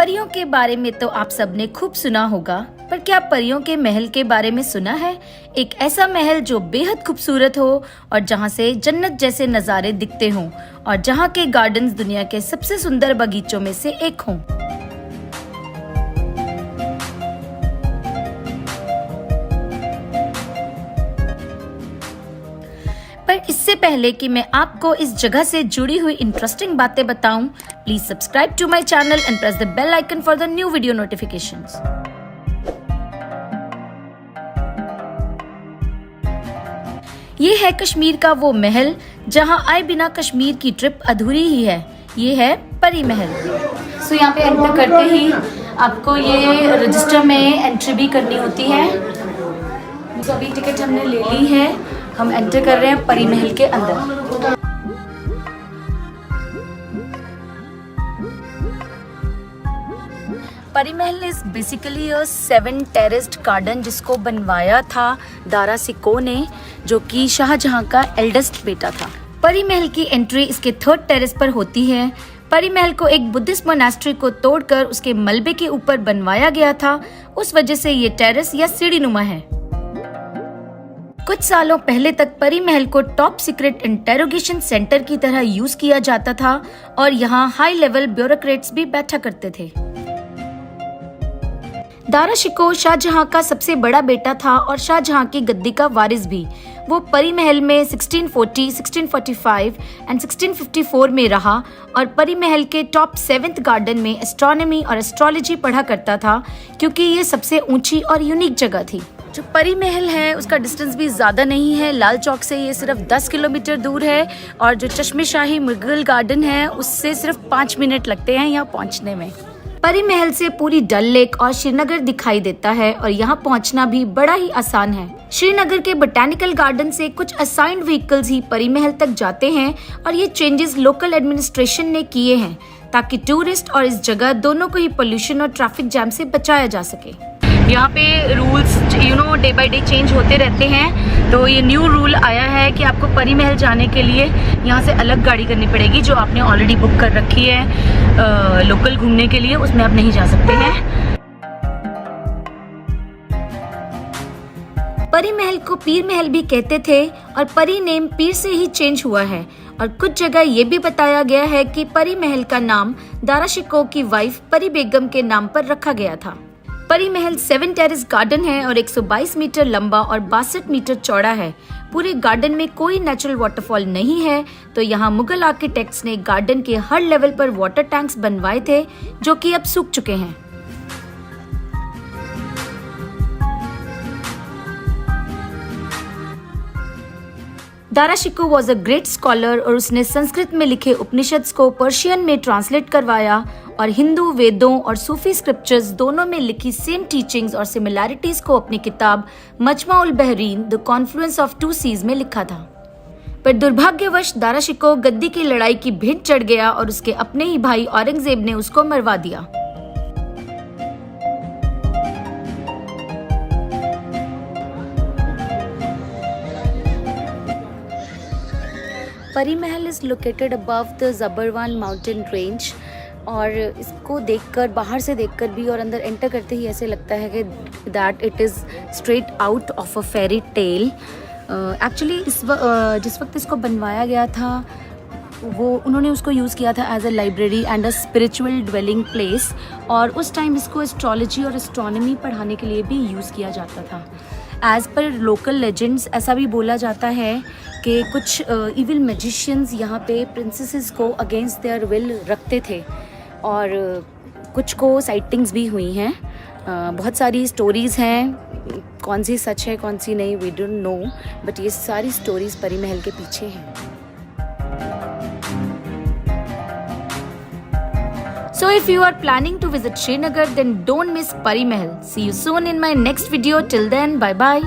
परियों के बारे में तो आप सबने खूब सुना होगा, पर क्या परियों के महल के बारे में सुना है? एक ऐसा महल जो बेहद खूबसूरत हो और जहाँ से जन्नत जैसे नज़ारे दिखते हों और जहाँ के गार्डन्स दुनिया के सबसे सुंदर बगीचों में से एक हों। पर इससे पहले कि मैं आपको इस जगह से जुड़ी हुई इंटरेस्टिंग बातें बताऊं, please subscribe to my channel and press the bell icon for the new video notifications. ये है कश्मीर का वो महल जहां आए बिना कश्मीर की ट्रिप अधूरी ही है। ये है परी महल। सो यहाँ पे एंटर करते ही आपको ये रजिस्टर में एंट्री भी करनी होती है। सभी टिकट हमने ले ली है, हम एंटर कर रहे हैं परी महल के अंदर। परी Mahal is basically a 7 terraced garden जिसको बनवाया था दारा सिकोह ने, जो कि शाहजहां का एल्डेस्ट बेटा था। परी महल की एंट्री इसके 3rd टेरेस पर होती है। परी महल को एक बुद्धिस्ट मोनास्ट्री को तोड़कर उसके मलबे के ऊपर बनवाया गया था, उस वजह से ये टेरेस या सीढ़ी नुमा है। कुछ सालों पहले तक परी महल को टॉप सीक्रेट इंटेरोगेशन सेंटर की तरह यूज किया जाता था और यहाँ हाई लेवल ब्यूरोक्रेट्स भी बैठा करते थे। दारा शिकोह शाहजहां का सबसे बड़ा बेटा था और शाहजहां की गद्दी का वारिस भी। वो परी महल में 1640, 1645 एंड 1654 में रहा और परी महल के टॉप 7th गार्डन में एस्ट्रोनॉमी और एस्ट्रोलॉजी पढ़ा करता था, क्योंकि ये सबसे ऊंची और यूनिक जगह थी। जो परी महल है उसका डिस्टेंस भी ज़्यादा नहीं है। लाल चौक से ये सिर्फ 10 किलोमीटर दूर है और जो चश्मे शाही मुगल गार्डन है उससे सिर्फ 5 मिनट लगते हैं यहाँ पहुँचने में। परी महल से पूरी डल लेक और श्रीनगर दिखाई देता है और यहाँ पहुँचना भी बड़ा ही आसान है। श्रीनगर के बोटैनिकल गार्डन से कुछ असाइंड व्हीकल्स ही परी महल तक जाते हैं और ये चेंजेस लोकल एडमिनिस्ट्रेशन ने किए हैं ताकि टूरिस्ट और इस जगह दोनों को ही पोल्यूशन और ट्रैफिक जैम से बचाया जा सके। यहाँ पे rules day by day change होते रहते हैं, तो ये न्यू रूल आया है कि आपको परी महल जाने के लिए यहाँ से अलग गाड़ी करनी पड़ेगी जो आपने ऑलरेडी बुक कर रखी है लोकल घूमने के लिए, उसमें आप नहीं जा सकते हैं। परी महल को पीर महल भी कहते थे और परी नेम पीर से ही चेंज हुआ है और कुछ जगह ये भी बताया गया है कि परी महल का नाम दारा शिकोह की वाइफ परी बेगम के नाम पर रखा गया था। परी महल 7 टेरेस गार्डन है और 122 मीटर लंबा और 62 मीटर चौड़ा है। पूरे गार्डन में कोई नेचुरल वाटरफॉल नहीं है, तो यहाँ मुगल आर्किटेक्ट्स ने गार्डन के हर लेवल पर वाटर टैंक्स बनवाए थे जो कि अब सूख चुके हैं। Dara Shikoh was a great scholar और उसने संस्कृत में लिखे उपनिषद को पर्शियन में ट्रांसलेट करवाया और हिंदू वेदों और सूफी स्क्रिप्चर्स दोनों में लिखी सेम टीचिंग्स और सिमिलैरिटीज को अपनी किताब Majma ul Bahrain the confluence of 2 seas में लिखा था। पर दुर्भाग्यवश दारा शिकोह गद्दी की लड़ाई की भेंट चढ़ गया और उसके अपने ही भाई औरंगजेब ने उसको मरवा दिया। Pari Mahal is located above the Zabarwan mountain range और इसको देखकर, बाहर से देखकर भी और अंदर एंटर करते ही ऐसे लगता है कि that it is straight out of a fairy tale. Actually जिस वक्त इसको बनवाया गया था वो उन्होंने उसको यूज़ किया था as a library and a spiritual dwelling place और उस टाइम इसको एस्ट्रोलॉजी और एस्ट्रोनॉमी पढ़ाने के लिए भी यूज़ किया जाता था। एज़ पर लोकल लेजेंड्स ऐसा भी बोला जाता है कि कुछ इविल मैजिशियंस यहाँ पे प्रिंसेसेस को अगेंस्ट देयर विल रखते थे और कुछ को साइटिंग्स भी हुई हैं। बहुत सारी स्टोरीज़ हैं, कौन सी सच है कौन सी नहीं वी डोंट नो, बट ये सारी स्टोरीज़ परी महल के पीछे हैं। So if you are planning to visit Srinagar, then don't miss Pari Mahal. See you soon in my next video. Till then, bye bye.